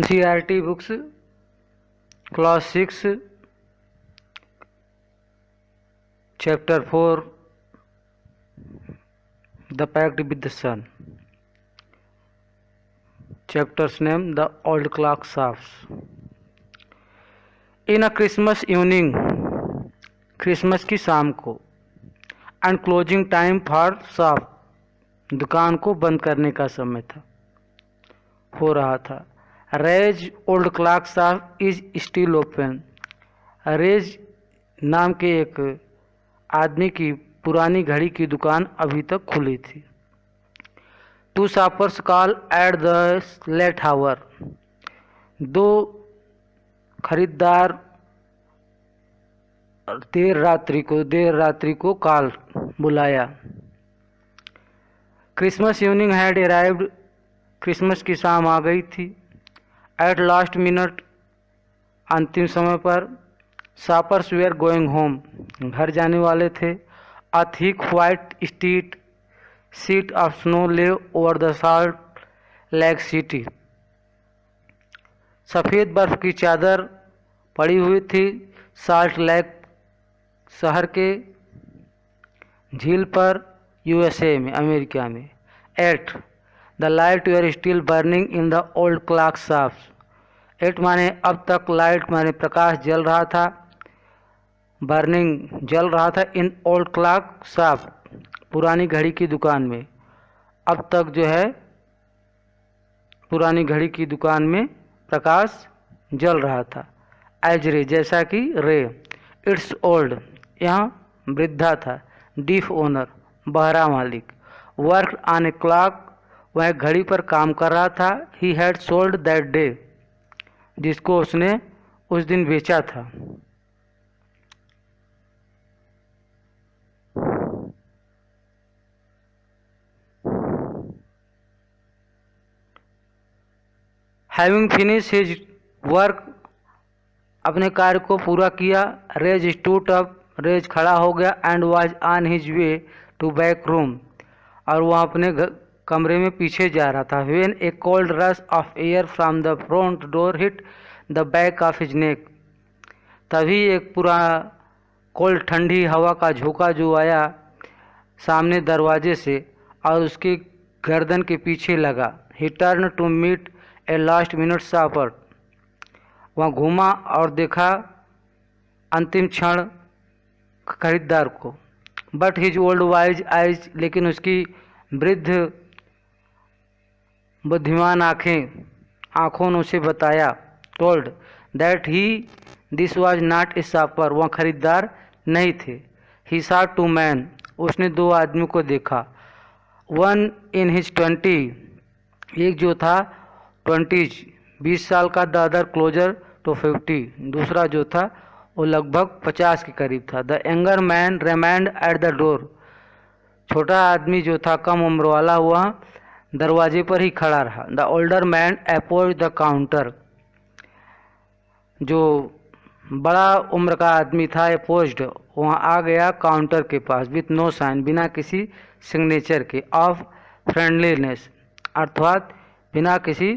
NCERT books, class 6, chapter 4, The Pact with the Sun. Chapter's name, The Old Clock Shafts. In a Christmas evening, Christmas की शाम को, and closing time for shop, दुकान को बंद करने का समय था, हो रहा था. Ray's old clock shop is still open. Ray's नाम के एक आदमी की पुरानी घड़ी की दुकान अभी तक खुली थी. Two shoppers call at the late hour. दो खरीदार देर रात्रि को कॉल बुलाया. Christmas evening had arrived. Christmas की शाम आ गई थी. एट लास्ट मिनट, अंतिम समय पर. Shoppers were going home. घर जाने वाले थे. A thick white street sheet of snow lay over the Salt Lake City. सफ़ेद बर्फ की चादर पड़ी हुई थी सॉल्ट लेक शहर के झील पर, यूएसए में, अमेरिका में. At the light were still burning in the old clock shops. At माने अब तक, लाइट माने प्रकाश जल रहा था, बर्निंग जल रहा था, इन ओल्ड क्लॉक शॉप पुरानी घड़ी की दुकान में. अब तक जो है पुरानी घड़ी की दुकान में प्रकाश जल रहा था. एज रे, जैसा कि रे. इट्स ओल्ड, यहाँ वृद्धा था. डीफ ओनर, बहरा मालिक. वर्क ऑन ए क्लॉक, वह घड़ी पर काम कर रहा था. He had sold that day, जिसको उसने उस दिन बेचा था. हैविंग फिनिश हिज वर्क, अपने कार्य को पूरा किया. रेज स्टूड अप, रेज खड़ा हो गया. And was on his way to back room, और वह अपने कमरे में पीछे जा रहा था. When a cold rush of air from the front door hit the back of his neck. तभी एक पूरा कोल्ड, ठंडी हवा का झोंका जो आया सामने दरवाजे से और उसके गर्दन के पीछे लगा. He turn to meet a last minute shopper. वहाँ घूमा और देखा अंतिम क्षण खरीदार को. But his old wise eyes, लेकिन उसकी वृद्ध बुद्धिमान आँखों ने उसे बताया. Told that he this was not a shopper, वह खरीदार नहीं थे. ही सॉ टू मैन, उसने दो आदमी को देखा. वन इन हिज 20, एक जो था 20s 20 साल का. द अदर क्लोजर टू 50, दूसरा जो था वो लगभग 50 के करीब था. The younger man remained at the door, छोटा आदमी जो था कम उम्र वाला, वह दरवाजे पर ही खड़ा रहा. The older man approach the counter, जो बड़ा उम्र का आदमी था अप्रोच्ड, वहाँ आ गया काउंटर के पास. विथ नो साइन, बिना किसी सिग्नेचर के. ऑफ फ्रेंडलीनेस, अर्थात बिना किसी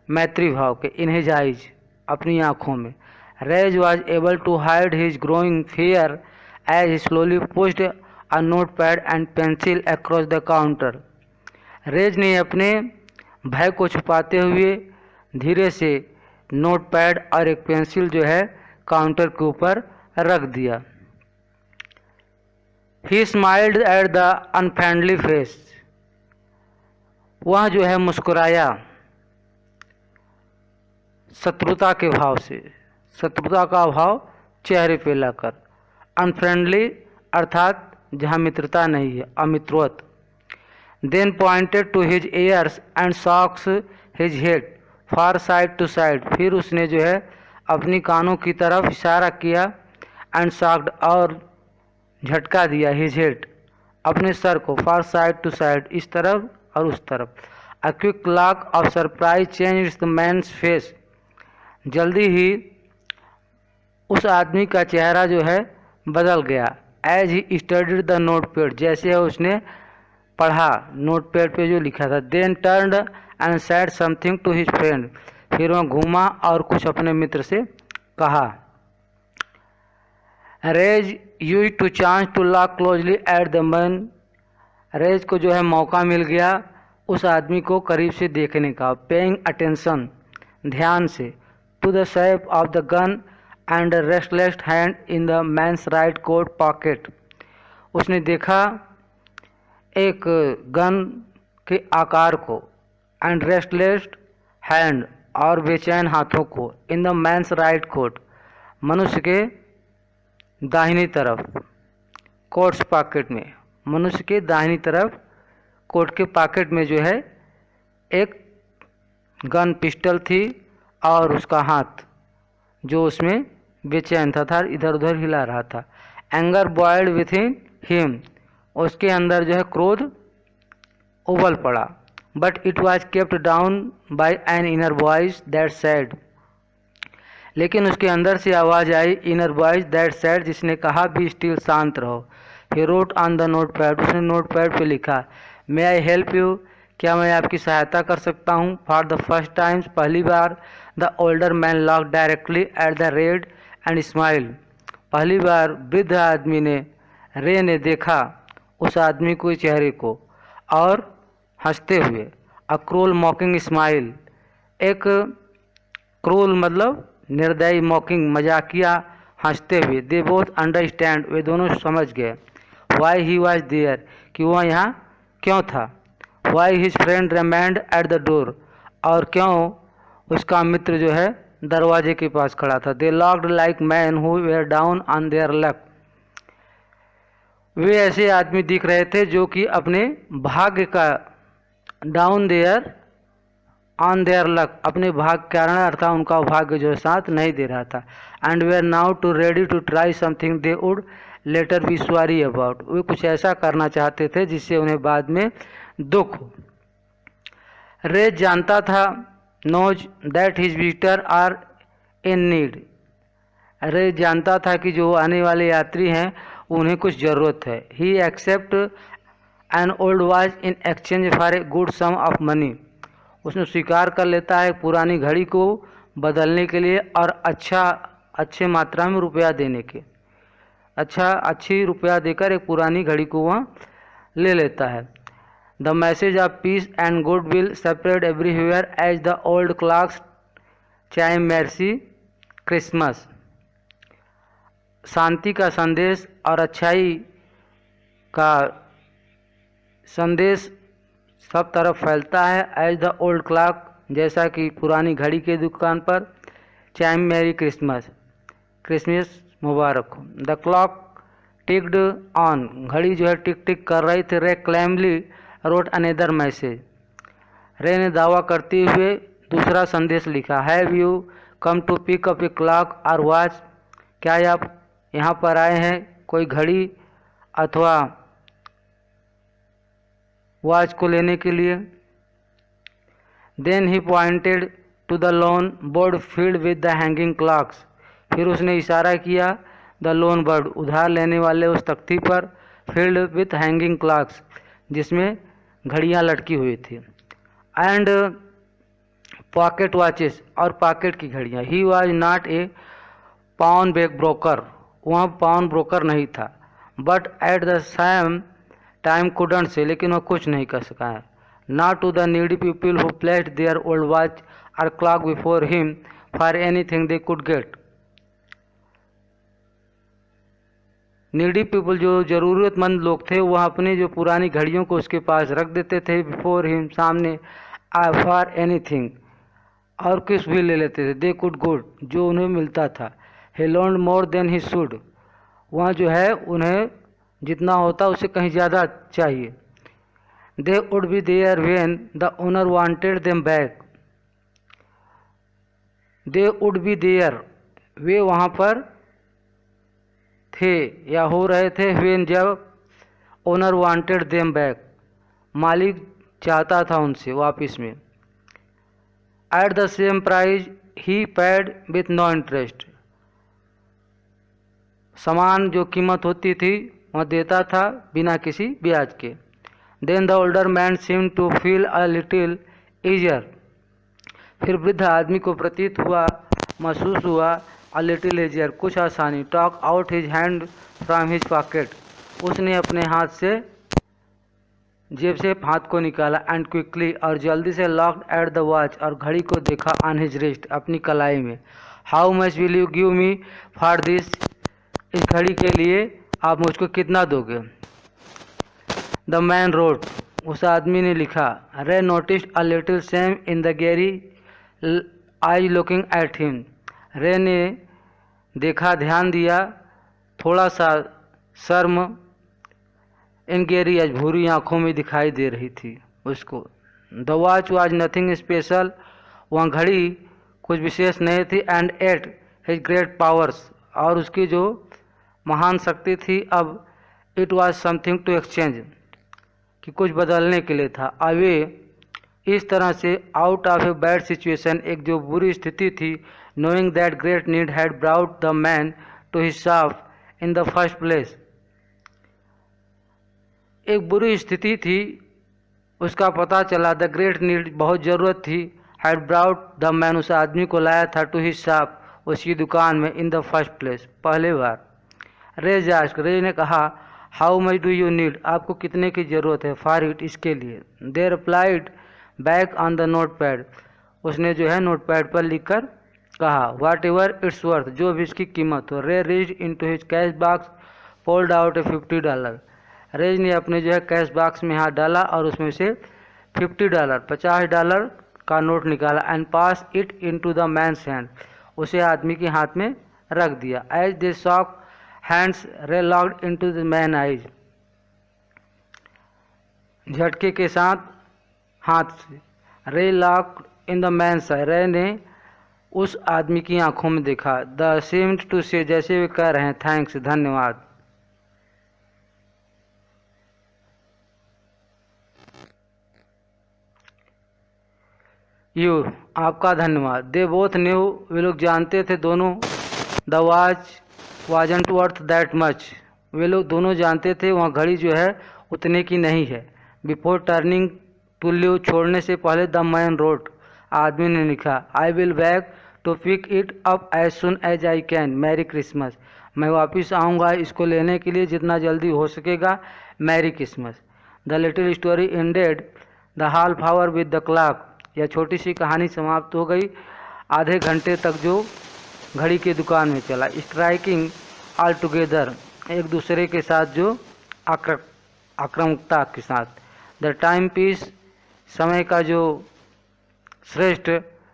मैत्री भाव के. इन हिज आइज, अपनी आँखों में. Ray's was able to hide his growing fear as he slowly pushed a note pad and pencil across the counter. Ray's ने अपने भय को छुपाते हुए धीरे से नोट पैड और एक पेंसिल जो है काउंटर के ऊपर रख दिया. ही smiled at the unfriendly face, वह जो है मुस्कुराया शत्रुता के भाव से, शत्रुता का भाव चेहरे पे लाकर. अनफ्रेंडली अर्थात जहाँ मित्रता नहीं है, अमित्रवत. Then pointed to his ears and socks his head far side to side, फिर उसने जो है अपनी कानों की तरफ इशारा किया. एंड सॉक्ड, और झटका दिया, हिज हेड, अपने सर को, फार साइड टू साइड, इस तरफ और उस तरफ. A quick look of surprise change the man's face, जल्दी ही उस आदमी का चेहरा जो है बदल गया. As he studied the note pad, जैसे उसने पढ़ा नोट पैड पे जो लिखा था. Then turned and said something to his friend, फिर वह घूमा और कुछ अपने मित्र से कहा। Ray's use to chance to look closely at the man. Ray's को जो है मौका मिल गया उस आदमी को करीब से देखने का, पेइंग अटेंशन, ध्यान से, to the shape of the gun and restless hand in the man's right coat pocket. उसने देखा एक गन के आकार को, एंड रेस्टलेस हैंड और बेचैन हाथों को, in the man's right coat मनुष्य के दाहिनी तरफ, कोट्स पॉकेट में, मनुष्य के दाहिनी तरफ कोट के पॉकेट में जो है एक गन पिस्टल थी और उसका हाथ जो उसमें बेचैन था इधर उधर हिला रहा था। Anger boiled with in him, उसके अंदर जो है क्रोध उबल पड़ा। But it was kept down by an inner voice that said, लेकिन उसके अंदर से आवाज़ आई, इनर वॉइस दैट सेड, जिसने कहा बी स्टिल, शांत रहो। He wrote on the note pad, उसने नोट पैड पर लिखा, मे आई हेल्प यू, क्या मैं आपकी सहायता कर सकता हूँ। फॉर द फर्स्ट टाइम्स, पहली बार, the older man looked directly at the red and smile, पहली बार वृद्ध आदमी ने, रे ने देखा उस आदमी के चेहरे को और हंसते हुए। अ क्रूल मॉकिंग स्माइल, एक क्रूल मतलब निर्दयी, मॉकिंग मजाकिया हंसते हुए। दे बोथ अंडरस्टैंड, वे दोनों समझ गए। वाई ही वॉज देयर, कि वह यहाँ क्यों था। Why his friend remained at the door, और क्यों उसका मित्र जो है दरवाजे के पास खड़ा था। They looked like man who were down on their luck, वे ऐसे आदमी दिख रहे थे जो कि अपने भाग्य का, down there on their luck, अपने भाग्य के कारण, अर्थात उनका भाग्य जो साथ नहीं दे रहा था। And they are now too ready to try something they would later be sorry about, वे कुछ ऐसा करना चाहते थे जिससे उन्हें बाद में दुख हो। रे जानता था, knows that his visitor are in need, Ray जानता था कि जो आने वाले यात्री हैं उन्हें कुछ ज़रूरत है। He accept an old watch in exchange for a good sum of money, उसने स्वीकार कर लेता है पुरानी घड़ी को बदलने के लिए और अच्छे मात्रा में रुपया देने के, अच्छी रुपया देकर एक पुरानी घड़ी को वह ले लेता है। The message of peace and goodwill separate everywhere as the old clocks chime merry Christmas, शांति का संदेश और अच्छाई का संदेश सब तरफ फैलता है। एज द ओल्ड क्लॉक, जैसा कि पुरानी घड़ी के दुकान पर, चाइम मेरी क्रिसमस, क्रिसमस मुबारक हो। द क्लॉक टिक्ड ऑन, घड़ी जो है टिक टिक कर रही थी। रे क्लैमली रोट अनदर मैसेज, रे ने दावा करते हुए दूसरा संदेश लिखा। Have you come to pick up a clock और वॉच, क्या आप यहाँ पर आए हैं कोई घड़ी अथवा वॉच को लेने के लिए। Then he pointed to the lone board field with the hanging clocks, फिर उसने इशारा किया द लोन बोर्ड, उधार लेने वाले उस तख्ती पर, फील्ड विथ हैंगिंग क्लॉक्स, जिसमें घड़ियाँ लटकी हुई थी। एंड पॉकेट वॉचेस, और पॉकेट की घड़ियाँ। He was not a pawn bag broker, वह पाउन ब्रोकर नहीं था। But at the same time couldn't say, लेकिन वह कुछ नहीं कर सका है। Not to the needy people who placed their old watch or clock before him for anything they could get, needy people जो ज़रूरतमंद लोग थे वह अपने जो पुरानी घड़ियों को उसके पास रख देते थे, बिफोर हिम, सामने, फॉर एनीथिंग, और कुछ भी ले लेते थे, दे कुड गुड, जो उन्हें मिलता था। He learned more than he should, वहाँ जो है उन्हें जितना होता उससे कहीं ज़्यादा चाहिए। They would be there when the owner wanted them back, they would be there, वे वहाँ पर थे या हो रहे थे, व्हेन, जब, ओनर वांटेड देम बैक, मालिक चाहता था उनसे वापस में। At the same price he paid with no interest, समान जो कीमत होती थी वह देता था बिना किसी ब्याज के। Then the older man seem to feel a little easier, फिर वृद्ध आदमी को प्रतीत हुआ, महसूस हुआ, अ लिटिल एजियर, कुछ आसानी, talk out his hand from his pocket, उसने अपने हाथ से जेब से हाथ को निकाला, एंड क्विकली, और जल्दी से, लॉक्ड एट द वॉच, और घड़ी को देखा, ऑन हिज रिस्ट, अपनी कलाई में। How much will you give me for this, इस घड़ी के लिए आप मुझको कितना दोगे? द मैन रोट, उस आदमी ने लिखा। रे noticed a little shame in the Gary I looking at him, रे ने देखा, ध्यान दिया, थोड़ा सा शर्म इन गैरी आज भूरी आंखों में दिखाई दे रही थी उसको। The watch was nothing special, वह घड़ी कुछ विशेष नहीं थी, and at his great powers, और उसकी जो महान शक्ति थी, अब it was something to exchange, कि कुछ बदलने के लिए था। अवे, इस तरह से, out of a bad situation, एक जो बुरी स्थिति थी, knowing that great need had brought the man to his shop in the first place, एक बुरी स्थिति थी, उसका पता चला, द ग्रेट नीड, बहुत ज़रूरत थी, हैड ब्राउट द मैन, उस आदमी को लाया था, टू हिज शॉप, उसकी दुकान में, इन द फर्स्ट प्लेस, पहले बार। रेज आस्क, रेज ने कहा, how much do you need, आपको कितने की ज़रूरत है, फॉर इट, इसके लिए। They replied back on the note pad, उसने जो है नोट पैड पर लिख कर कहा, वाट एवर इट्स वर्थ, जो भी इसकी कीमत हो। Ray reached into his cash box, fold out a $50, रेज ने अपने जो है कैश बॉक्स में हाथ डाला और उसमें से $50, $50 का नोट निकाला, and pass it into the man's hand, उसे आदमी के हाथ में रख दिया। As they shook hands, Ray looked into the man eyes, झटके के साथ हाथ से, Ray looked in the man's eye, Ray ने उस आदमी की आंखों में देखा। द सीम्ड टू से, जैसे वे कह रहे हैं, थैंक्स, धन्यवाद। यू, आपका धन्यवाद। दे बोथ न्यू, वे लोग जानते थे दोनों, the watch wasn't worth that much, वे लोग दोनों जानते थे वहाँ घड़ी जो है उतने की नहीं है। बिफोर टर्निंग टू लीव, छोड़ने से पहले, द मैन रोट, आदमी ने लिखा, I will back to pick it up as soon as I can, merry Christmas, मैं वापस आऊँगा इसको लेने के लिए जितना जल्दी हो सकेगा, merry Christmas. The little story ended the half hour with the clock, यह छोटी सी कहानी समाप्त हो गई आधे घंटे तक जो घड़ी की दुकान में चला। स्ट्राइकिंग ऑल टुगेदर, एक दूसरे के साथ जो आक्रामकता के साथ। द टाइम पीस, समय का जो श्रेष्ठ,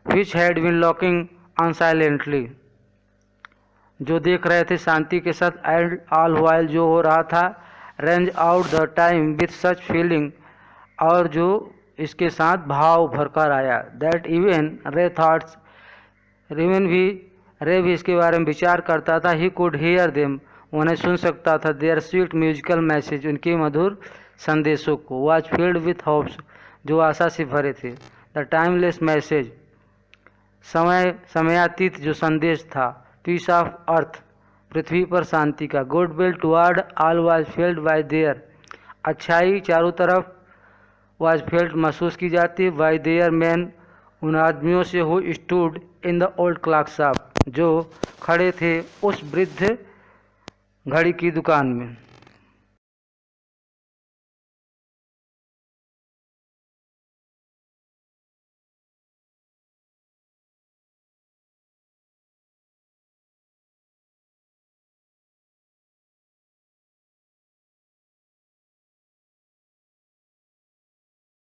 which had been looking on silently, जो देख रहे थे शांति के साथ, एंड ऑल वाइल, जो हो रहा था, range out the time with such feeling, और जो इसके साथ भाव भरकर आया। दैट इवन रे थॉट्स, रे भी इसके बारे में विचार करता था, ही कुड हियर देम, उन्हें सुन सकता था, देयर स्वीट म्यूजिकल मैसेज, उनके मधुर संदेशों को। वॉज फील्ड विथ होप्स, जो आशा से भरे थे। द टाइमलेस मैसेज, समयातीत जो संदेश था। पीस ऑफ अर्थ, पृथ्वी पर शांति का। Good will toward all was field bye there, अच्छाई चारों तरफ, वाज फील्ड महसूस की जाती, बाय देयर मैन, उन आदमियों से, who stood in the old clock shop, जो खड़े थे उस वृद्ध घड़ी की दुकान में।